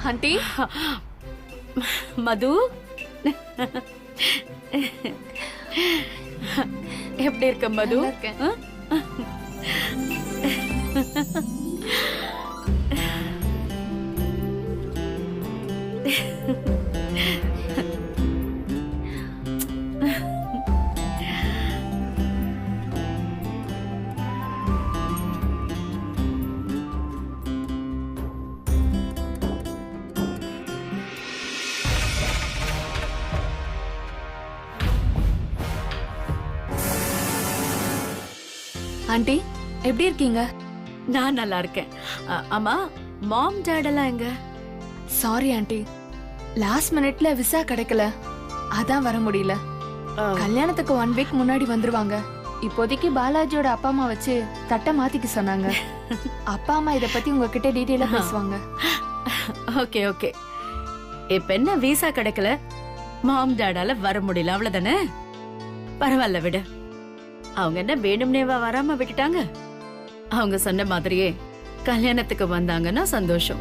Aunty மது எப்படி இருக்க மது? Aunty எப்படி இருக்கீங்க? நான் நல்லா இருக்கேன். ஆமா, மாம் டாட் எல்லாம் எங்க? சாரி ஆண்டி, லாஸ்ட் மினிட்ல விசா கிடைக்கல, அதான் வர முடியல. கல்யாணத்துக்கு 1 வீக் முன்னாடி வந்துருவாங்க. இப்போதைக்கு பாலாஜியோட அப்பா அம்மா வச்சு தட்டை மாத்திக்க சொன்னாங்க. அப்பா அம்மா இத பத்தி உங்ககிட்ட டீடைலா பேசுவாங்க. Okay okay. இப்ப என்ன விசா கிடைக்கல, மாம் டாடால வர முடியல, அவ்வளவுதானே? பரவாயில்ல விடு. அவங்க என்ன வேணும்னேவா வராம விட்டுட்டாங்க? அவங்க சொன்ன மாதிரியே கல்யாணத்துக்கு வந்தாங்கன்னா சந்தோஷம்.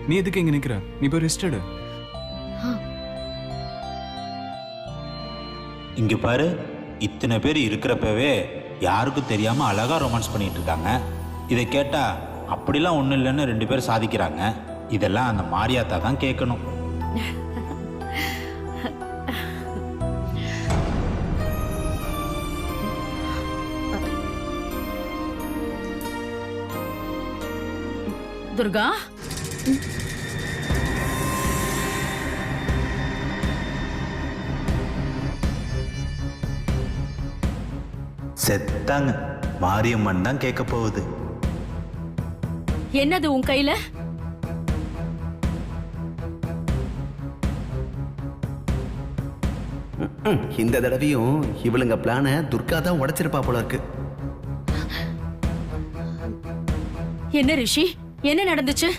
நீ எதுக்கு இங்க நிக்கிற? நீ போய் ரெஸ்ட் எடு. இங்க பாரு, இத்தனை பேர் இருக்கிறப்பவே யாருக்கும் தெரியாம அழகா ரொமான்ஸ் பண்ணிட்டு இருக்காங்க. இதை கேட்டா அப்படிலாம் ஒன்றும் இல்லைன்னு 2 பேர் சாதிக்கிறாங்க. இதெல்லாம் அந்த மாரியாத்தா தான் கேட்கணும். துர்கா, செத்தாங்க. மாரியம்மன் தான் கேட்க போகுது. என்னது உன் கையில? இந்த தடவையும் இவளுங்க பிளான துர்கா தான் உடைச்சிருப்பா போல இருக்கு. என்ன ரிஷி, என்ன நடந்துச்சு?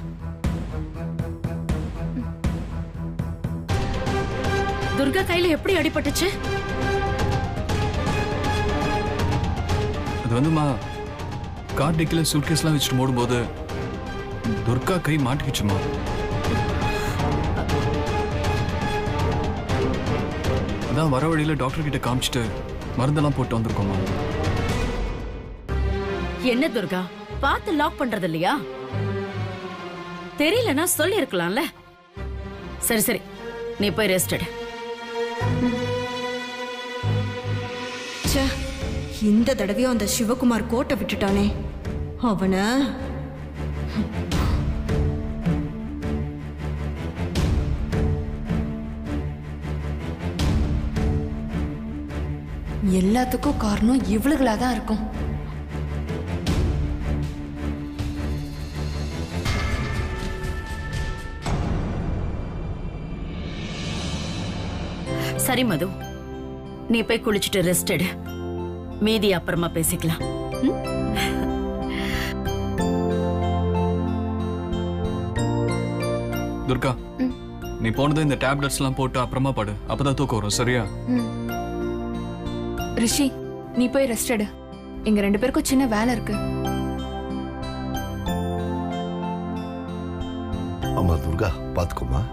துர்கா கையில எப்படி அடிபட்டுச்சு? அது வந்துமா, கார் டிக்கில சூட்கேஸ்லாம் வச்சுட்டு ஓடும்போது துர்கா கை மாட்டிக்கிச்சுமா. அதான் வர வழியில டாக்டர் கிட்ட காமிச்சிட்டு மருந்தெல்லாம் போட்டு வந்திருக்கோமா. என்ன துர்கா, பார்த்து லாக் பண்றது இல்லையா? தெரியலன்னா சொல்லி இருக்கலாம்ல. சரி சரி, நீ போய் ரெஸ்ட் எடு. இந்த தடவையும் அந்த சிவகுமார் கோட்டை விட்டுட்டானே, அவன எல்லாத்துக்கும் காரணம் இவளுகளா தான் இருக்கும். சரி மது, நீ போய் குளிச்சுட்டு ரெஸ்ட் எடு. மீதி அப்புறமா பேசிக்கலாம். துர்கா, நீ போனது இந்த டேப்லெட்ஸ் எல்லாம் போட்டு அப்புறமா படு, அப்பதான் தூக்கம் வரும். சரியா? ரிஷி, நீ போய் ரெஸ்ட் எடு. எங்க 2 பேருக்கும் சின்ன வேலை இருக்கு. ஆமா துர்கா, பாத்துக்கோமா.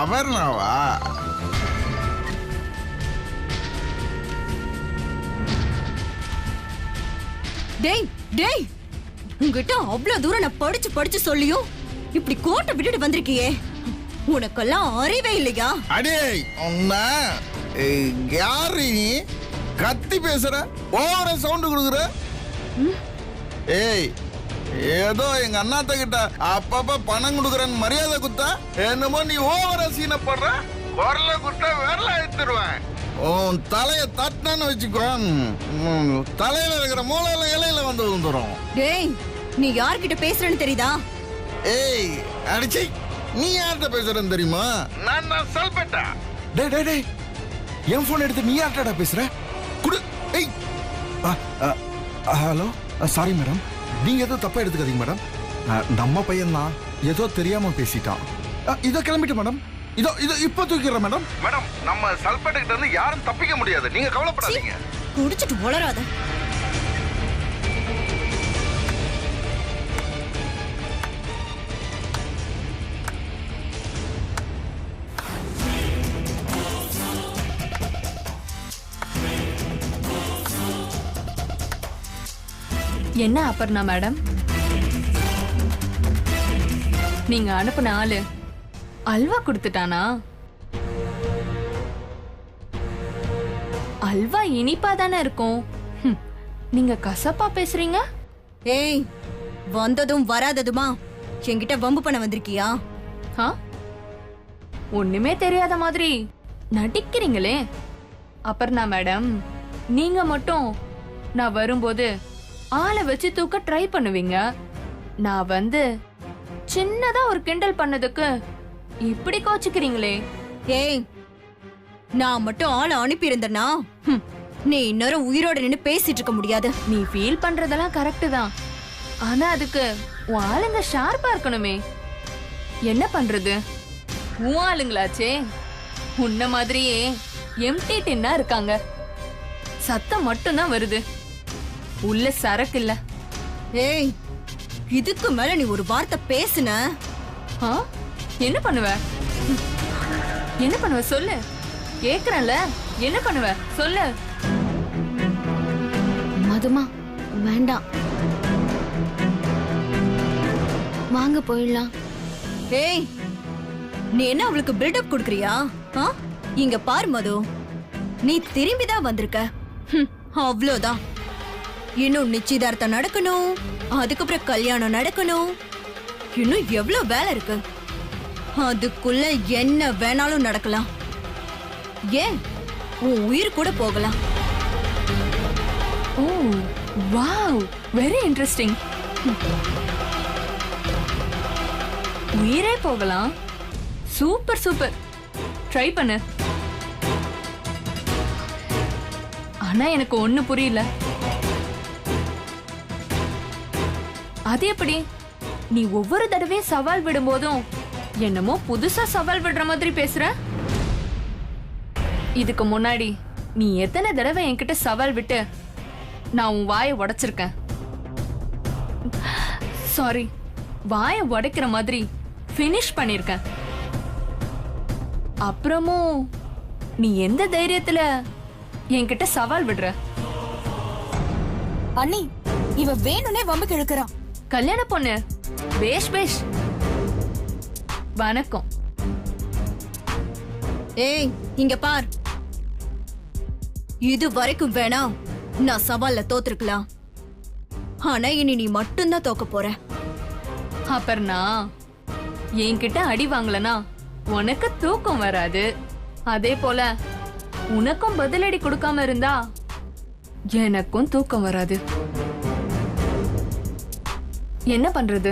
அபர்ணாவா? டேய் டேய், உங்ககிட்ட அவ்வளவு தூரம் நான் படிச்சு படிச்சு சொல்லியும் இப்படி கோட்டை விட்டுட்டு வந்திருக்கியே, உனக்கெல்லாம் அறிவே இல்லையா? அடே உன்ன யாரு நீ? கத்தி பேசுற, ஓவர சவுண்ட் கொடுக்குற. ஏய், ஏதோ எங்க அண்ணாத்த கிட்ட அப்பப்ப பணம் கொடுக்குறேன்னு மரியாதை குத்தா என்னமோ நீ ஓவர சீனை போடுற. குரல குட்ட விரல எடுத்துருவேன். உன் தலைய தட்டினான்னு வச்சுக்கோ, தலையில இருக்கிற மூளையில இலையில வந்து வந்துடும். டேய், நீ யார்கிட்ட பேசுறன்னு தெரியுதா? ஏய் அடிச்சி, நீ யார்கிட்ட பேசுறன்னு தெரியுமா? நான் தான் சல்பேட்டா. டேய் டேய் டேய், என் போன் எடுத்து நீ யார்டா பேசுற? குடு. ஏய் ஹலோ, சாரி மேடம், நீங்க ஏதோ தப்பா எடுத்துக்காதீங்க மேடம். நம்ம பையன் தான், ஏதோ தெரியாம பேசிட்டான். இதோ கிளம்பிட்டு மேடம். இதோ இதோ இப்போ தூக்கிடுறேன் மேடம். மேடம், நம்ம சல்பேட்டு கிட்ட இருந்து யாரும் தப்பிக்க முடியாது, நீங்க கவலைப்படாதீங்க. குடிச்சிட்டு உளராத. என்ன அபர்ணா மேடம், நீங்க அனுப்புன ஆளு அல்வா கொடுத்துட்டானா? அல்வா இனிப்பா தானே இருக்கும். நீங்க கசப்பா பேசுறீங்க. ஏய், வந்ததும் வராததுமா என்கிட்ட வம்பு பண்ண வந்திருக்கியா? ஒண்ணுமே தெரியாத மாதிரி நடிக்கிறீங்களே. அபர்ணா மேடம், நீங்க மட்டும் நான் வரும்போது ஆளை வச்சு தூக்க ட்ரை பண்ணுவீங்க. நான் வந்து சின்னதா ஒரு கிண்டல் பண்ணதுக்கு இப்படி கோச்சுக்கிறீங்களே. ஏய், நான் மட்டும் ஆளை அனுப்பி இருந்தனா நீ இன்னொரு உயிரோட நின்னு பேசிட்டு இருக்க முடியாது. நீ ஃபீல் பண்றதெல்லாம் கரெக்ட் தான், ஆனா அதுக்கு உன் ஆளுங்க ஷார்ப்பா இருக்கணுமே. என்ன பண்றது, உன் ஆளுங்களாச்சே. உன்ன மாதிரியே எம்டி டின்னா இருக்காங்க, சத்தம் மட்டும்தான் வருது, உள்ள சரக்கு இல்ல. ஏய், இதுக்கு மேல நீ ஒரு வார்த்தை பேசுன என்ன பண்ணுவ? என்ன பண்ணுவ சொல்லு, கேக்குறேன்ல. என்ன பண்ணுவ சொல்லு. மதுமா வேண்டாம், வாங்க போயிடலாம். ஏய், நீ என்ன அவளுக்கு பில்டப் கொடுக்கறியா? இங்க பாரு மது, நீ திரும்பிதான் வந்திருக்க, அவ்வளவுதான். இன்னும் நிச்சயதார்த்தம் நடக்கணும், அதுக்கப்புறம் கல்யாணம் நடக்கணும், இன்னும் எவ்வளவு வேலை இருக்கு. அதுக்குள்ள என்ன வேணாலும் நடக்கலாம், ஏன் உன் உயிர் கூட போகலாம். ஓ வாவ், வெரி இன்ட்ரெஸ்டிங். உயிரே போகலாம். சூப்பர் சூப்பர், ட்ரை பண்ணு. ஆனா எனக்கு ஒண்ணு புரியல. அது எப்படி நீ ஒவ்வொரு தடவையும் சவால் விடும் போதும் என்னமோ புதுசா சவால் விடுற மாதிரி பேசுற? இதுக்கு முன்னாடி நீ எத்தனை தடவை என்கிட்ட சவால் விட்டு நான் உன் வாயை உடைச்சிருக்கேன். சாரி, வாயை உடைக்கிற மாதிரி ஃபினிஷ் பண்ணிருக்கேன். அப்புறமும் நீ எந்த தைரியத்துல என்கிட்ட சவால் விடுற? அண்ணி, இவ வேணும்னே வம்புக்கு இழுக்கறான். கல்யாண பொண்ணு, பேஷ் பேஷ். வணக்கம். ஏய், இங்க பார், இது வரைக்கும் வேணா நான் சவால்ல தோத்துருக்கலாம், ஆனா இனி நீ மட்டும்தான் தோக்க போற. அப்புறம்னா என்கிட்ட அடி வாங்கலனா உனக்கு தூக்கம் வராது. அதே போல உனக்கும் பதிலடி கொடுக்காம இருந்தா எனக்கும் தூக்கம் வராது. என்ன பண்றது,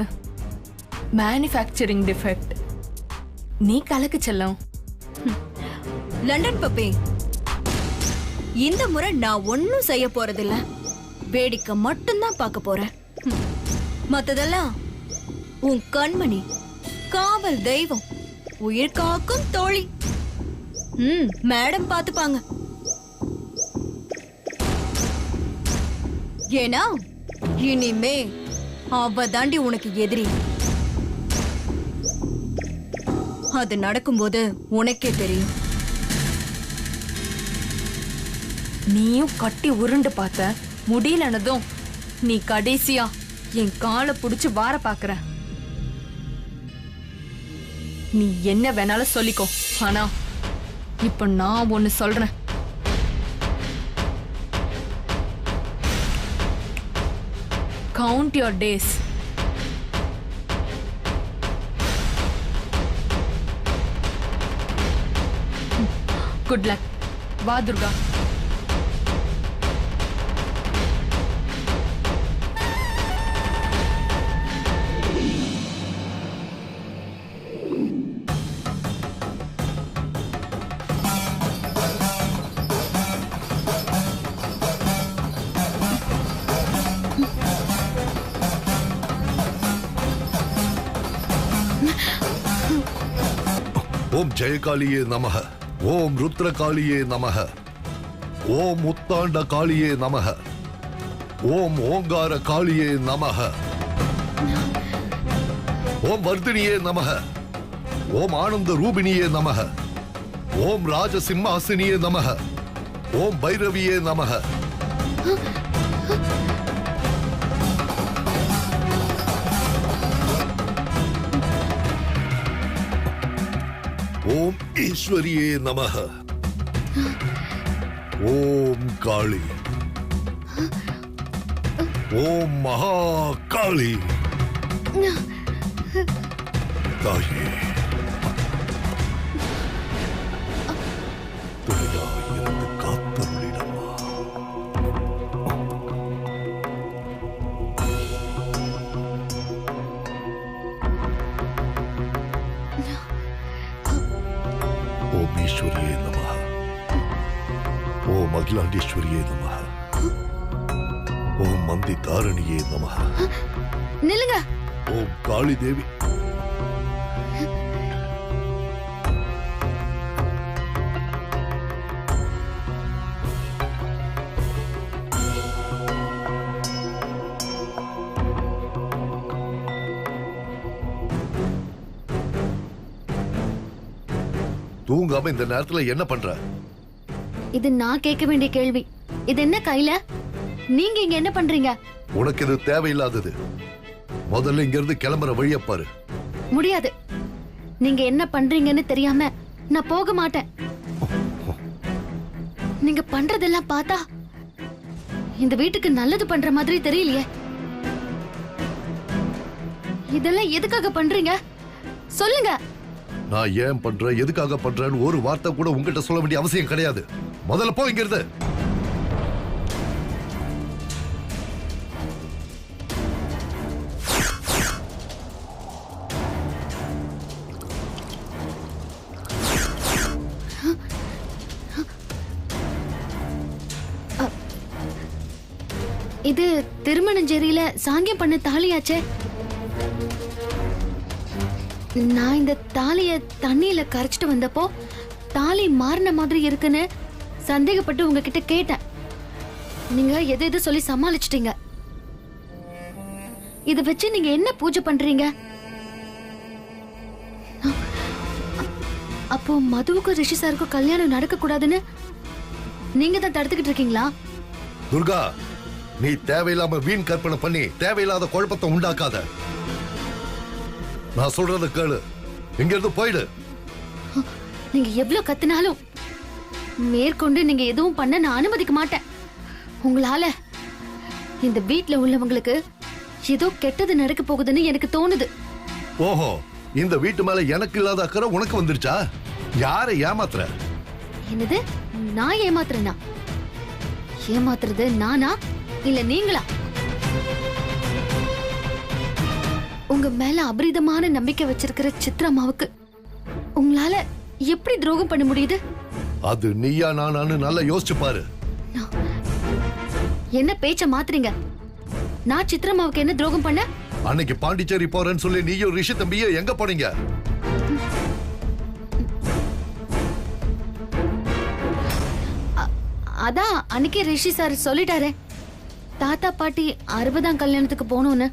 மேனுஃபேக்சரிங் டிஃபெக்ட். நீ கலக்கு செல்லம். லண்டன் பப்பி, இந்த முறை நான் ஒன்னும் செய்ய போறதில்ல, வேடிக்கை மட்டும்தான் பார்க்க போறேன். மத்ததெல்லாம் உன் கண்மணி, காவல் தெய்வம், உயிர் காக்கும் தோழி மேடம் பாத்துப்பாங்க. ஏன்னா இனிமே அவ தாண்டி உனக்கு எதிரி. அது நடக்கும்போது உனக்கே தெரியும். நீயும் கட்டி உருண்டு பார்த்த, முடியலனதும் நீ கடைசியா என் காலை புடிச்சு வார பாக்குற. நீ என்ன வேணாலும் சொல்லிக்கோ, ஆனா இப்ப நான் ஒன்னு சொல்றேன். Count your days. Good luck. வா துர்கா. ஓம் ஜெயகாளியே நமக. ஓம் ருத்ரகாளியே நமக. ஓம் உத்தாண்ட காளியே நமக. ஓம் ஓங்கார காளியே நமக. ஓம் வர்தினியே நமக. ஓம் ஆனந்த ரூபிணியே நமக. ஓம் ராஜசிம்மாசினியே நமக. ஓம் பைரவியே நமக. ஓம் ஈஸ்வரியே நமக. ஓம் காளி. ஓம் மகா காளி. தாயே துணையாயிருந்து காத்தருளிடமா. ஓம் ஈஸ்வரியே நமக. ஓம் அகிலாண்டேஸ்வரியே நமக. ஓம் மந்தி தாரணியே நமக. நில்லுங்க. ஓம் காளி தேவி. தூங்காம இந்த நேரத்துல என்ன பண்ற? இது நான் கேட்க வேண்டிய கேள்வி. இது என்ன கையில? நீங்க இங்க என்ன பண்றீங்க? உனக்கு இது தேவையில்லாதது. முதல்ல இங்க இருந்து கிளம்புற வழிய பாரு. முடியாது. நீங்க என்ன பண்றீங்கன்னு தெரியாம நான் போக மாட்டேன். நீங்க பண்றதெல்லாம் பார்த்தா இந்த வீட்டுக்கு நல்லது பண்ற மாதிரி தெரியலையே. இதெல்லாம் எதுக்காக பண்றீங்க? சொல்லுங்க. நான் ஏன் பண்றேன், எதுக்காக பண்றேன்னு ஒரு வார்த்தை கூட உங்ககிட்ட சொல்ல வேண்டிய அவசியம் கிடையாது. முதல்ல போ இங்க இருந்து. இது திருமணஞ்சேரியில சாங்கியம் பண்ண தாலியாச்சே. நான் இந்த தாலிய தண்ணியில கரைச்சிட்டு வந்தப்போ தாலி மாறின மாதிரி இருக்குன்னு சந்தேகப்பட்டு உங்ககிட்ட கேட்டேன். நீங்க எது எது சொல்லி சமாளிச்சிட்டீங்க. இத வச்சு நீங்க என்ன பூஜை பண்றீங்க? அப்போ மதுவுக்கும் ரிஷி சாருக்கும் கல்யாணம் நடக்க கூடாதுன்னு நீங்க தான் தடுத்துக்கிட்டு இருக்கீங்களா? துர்கா, நீ தேவையில்லாம வீண் கற்பனை பண்ணி தேவையில்லாத குழப்பத்தை உண்டாக்காத. நான் சொல்றத கேளு. இங்க இருந்து போயிடு. நீங்க எவ்வளவு கத்தினாலும் மேற்கொண்டு நீங்க எதுவும் பண்ண நான் அனுமதிக்க மாட்டேன். உங்களால இந்த வீட்ல உள்ளவங்களுக்கு ஏதோ கெட்டது நடக்க போகுதுன்னு எனக்கு தோணுது. ஓஹோ, இந்த வீட்டு மேல எனக்கு இல்லாத அக்கறை உனக்கு வந்துருச்சா? யாரை ஏமாத்துற? என்னது? நான் ஏமாத்துறேனா? ஏமாத்துறது நானா இல்ல நீங்களா? உங்க மேல அபரிதமான நம்பிக்கை வச்சிருக்கிற சித்ராமாவுக்கு உங்களால எப்படி துரோகம் பண்ண முடியுது? அது நீயா நானான்னு நல்லா யோசிச்சு பாரு. என்ன பேச்ச மாத்துறீங்க? நான் சித்ராமாவுக்கு என்ன துரோகம் பண்ண? அன்னைக்கு பாண்டிச்சேரி போறேன்னு சொல்லி நீயும் ரிஷி தம்பியும் எங்க போனீங்க? அதான் அன்னைக்கு ரிஷி சார் சொல்லிட்டாரே, தாத்தா பாட்டி 60ஆம் கல்யாணத்துக்கு போகணும்னு.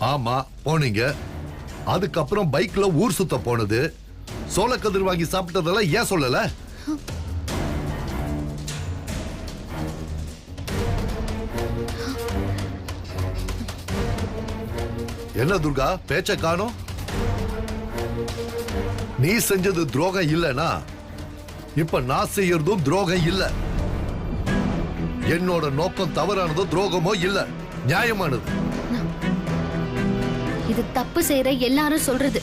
ஆமா, போனீங்க. அதுக்கப்புறம் பைக்ல ஊர் சுத்த போனது, சோளக்கதிர் வாங்கி சாப்பிட்டதெல்லாம் ஏன் சொல்லல? என்ன துர்கா, பேச்ச காணோம்? நீ செஞ்சது துரோகம் இல்லனா இப்ப நான் செய்யறதும் துரோகம் இல்ல. என்னோட நோக்கம் தவறானதோ துரோகமோ இல்ல, நியாயமானது. இது தப்பு செய்யற எல்லாரும் சொல்றது.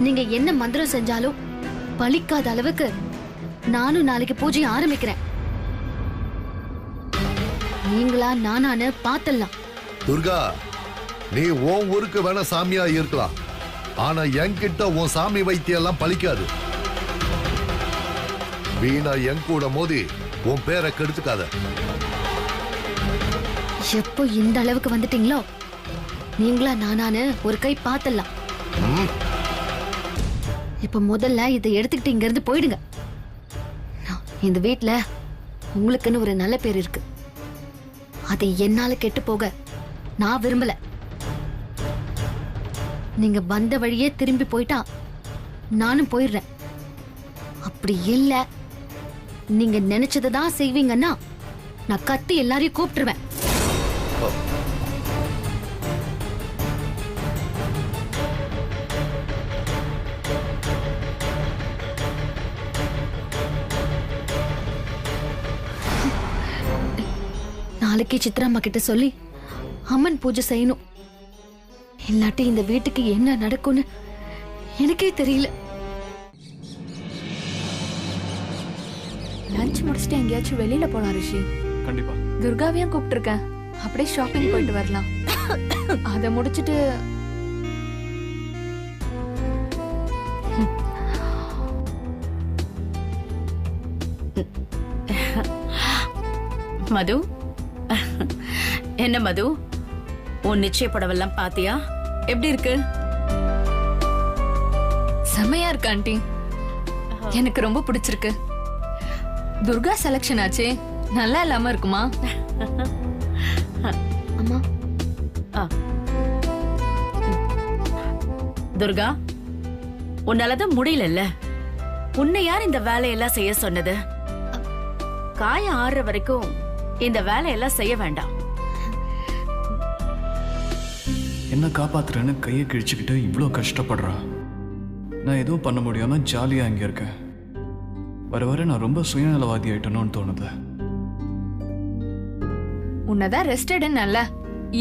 நீங்க என்ன மந்திரம் செஞ்சாலும் பலிக்காத அளவுக்கு நானும் நாளைக்கு பூஜை ஆரம்பிக்கிறேன். நீங்களா நானானு பாத்தலாம். துர்கா, நீ உன் ஊருக்கு வேணா சாமியா இருக்கலாம், ஆனா என்கிட்ட உன் சாமி வைத்தியம் எல்லாம் பலிக்காது. வீணா என் கூட மோதி உன் பேரை கெடுத்துக்காத. எப்போ இந்த அளவுக்கு வந்துட்டீங்களோ நீங்களா நானானு ஒரு கை பாத்தலாம். இப்ப முதல்ல இதை எடுத்துக்கிட்டு இங்க இருந்து போயிடுங்க. இந்த வீட்ல உங்களுக்குன்னு ஒரு நல்ல பேர் இருக்கு. அதை என்னால கெட்டு போக நான் விரும்பல. நீங்க வந்த வழியே திரும்பி போயிட்டா நானும் போயிடுறேன். அப்படி இல்ல நீங்க நினைச்சதை தான் செய்வீங்கன்னா நான் கத்தி எல்லாரையும் கூப்பிட்டுருவேன். நாளைக்கு சித்ராம்மா கிட்ட சொல்லி அம்மன் பூஜை செய்யணும். இல்லாட்டி இந்த வீட்டுக்கு என்ன நடக்கும்னு எனக்கே தெரியல. லஞ்ச் முடிச்சுட்டு எங்கேயாச்சும் வெளியில போலாம் ரிஷி. கண்டிப்பா. துர்காவையும் கூப்பிட்டுருக்கேன். அப்படியே ஷாப்பிங் போயிட்டு வரலாம். அதை முடிச்சிட்டு மது, என்ன மது, உன் நிச்சய படவெல்லாம் பாத்தியா? எப்படி இருக்கு? செமையா இருக்கு ஆண்டி. எனக்கு ரொம்ப பிடிச்சிருக்கு. துர்கா செலக்ஷன் ஆச்சே, நல்லா இல்லாம இருக்குமா? அம்மா, துர்கா, உன்னாலதான் முடியல. உன்னை யார் இந்த வேலையெல்லாம் செய்ய சொன்னது? காயம் ஆறுற வரைக்கும் இந்த வேலையெல்லாம் செய்ய வேண்டாம். என்ன காப்பாத்துறேன்னு கையை கிழிச்சுக்கிட்டு இவ்வளோ கஷ்டப்படுறா. நான் எதுவும் பண்ண முடியாம ஜாலியா இங்க இருக்கேன். வர வர நான் ரொம்ப சுயநலவாதி ஆயிட்டணும்னு தோணுது. உன்னதான் ரெஸ்ட் எடுன்னல்ல,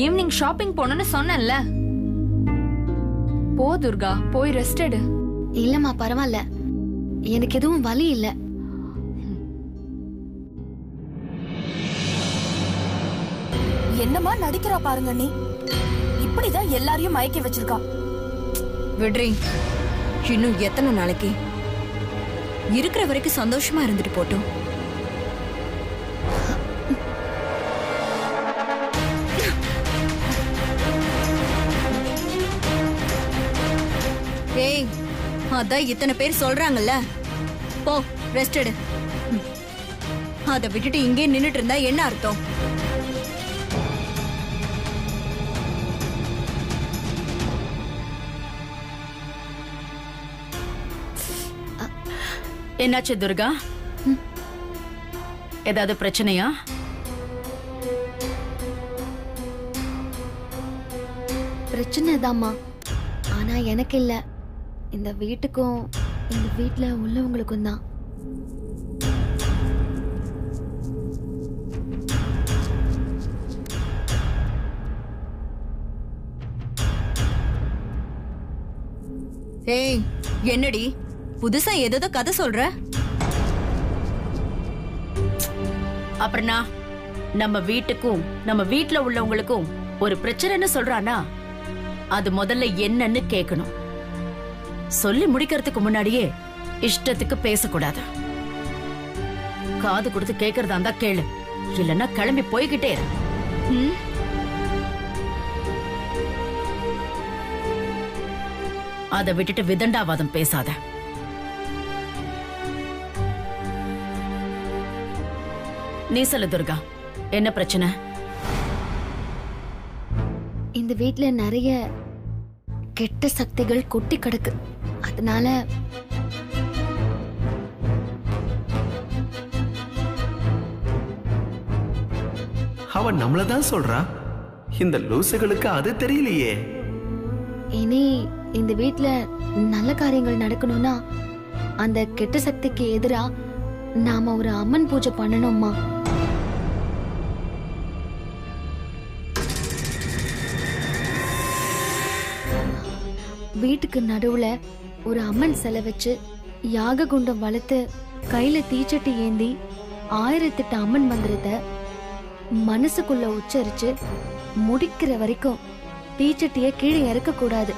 ஈவினிங் ஷாப்பிங் போனோன்னு சொன்னேன்ல. போ துர்கா, போய் ரெஸ்ட் எடு. இல்லம்மா பரவாயில்ல, எனக்கு எதுவும் வலி இல்ல. என்னமா நடிக்கிறா பாருங்க நீ. இப்படிதான் எல்லாரையும் மயக்கி வச்சிருக்கா. விடுறீ, இன்னும் எத்தனை நாளைக்கு? இருக்கிற வரைக்கும் சந்தோஷமா இருந்துட்டு போட்டோம். ஏய், அதான் இத்தனை பேர் சொல்றாங்கல்ல, போ ரெஸ்ட் எடு. அதை விட்டுட்டு இங்கே நின்னுட்டு இருந்தா என்ன அர்த்தம்? என்னாச்சு துர்கா? ஏதாவது பிரச்சனையா? பிரச்சனை தாம்மா, ஆனா எனக்கு இல்ல, இந்த வீட்டுக்கும் இந்த வீட்ல உள்ளவங்களுக்கும் தான். ஏய், என்னடி புதுசா ஏதோ கதை சொல்ற? அப்புறம்னா நம்ம வீட்டுக்கும் நம்ம வீட்ல உள்ளவங்களுக்கும் ஒரு பிரச்சனைன்னு சொல்றானா, அது முதல்ல என்னன்னு கேட்கணும். சொல்லி முடிக்கிறதுக்கு முன்னாடியே இஷ்டத்துக்கு பேசக்கூடாது. காது கொடுத்து கேட்கறதா இருந்தா கேளு, இல்லன்னா கிளம்பி போய்கிட்டே இரு. அதை விட்டுட்டு விதண்டாவாதம் பேசாத. நீ சொல்லு துர்கா, என்ன பிரச்சனை? இந்த வீட்ல நிறைய கெட்ட சக்திகள் கொட்டி கிடக்கு. அதனால அவன் நம்மளதான் சொல்றா. இந்த லூசுகளுக்கு அது தெரியலையே. இனி இந்த வீட்ல நல்ல காரியங்கள் நடக்கணும்னா அந்த கெட்ட சக்திக்கு எதிரா நாம ஒரு அம்மன் பூஜை பண்ணணும்மா. வீட்டுக்கு நடுவுல ஒரு அம்மன் சிலை வச்சு யாக குண்டம் வளர்த்து கையில தீச்சட்டி ஏந்தி 1008 அம்மன் மந்திரத்தை மனசுக்குள்ள உச்சரிச்சு முடிக்கிற வரைக்கும் தீச்சட்டிய கீழே இறக்க கூடாது.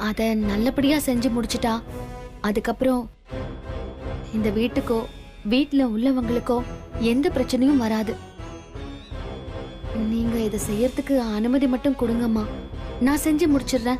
அத நல்லபடியா செஞ்சு முடிச்சிட்டா அதுக்கப்புறம் இந்த வீட்டுக்கோ வீட்டுல உள்ளவங்களுக்கோ எந்த பிரச்சனையும் வராது. நீங்க இதை செய்யறதுக்கு அனுமதி மட்டும் கொடுங்கம்மா. நான் செஞ்சு முடிச்சிடுறேன்.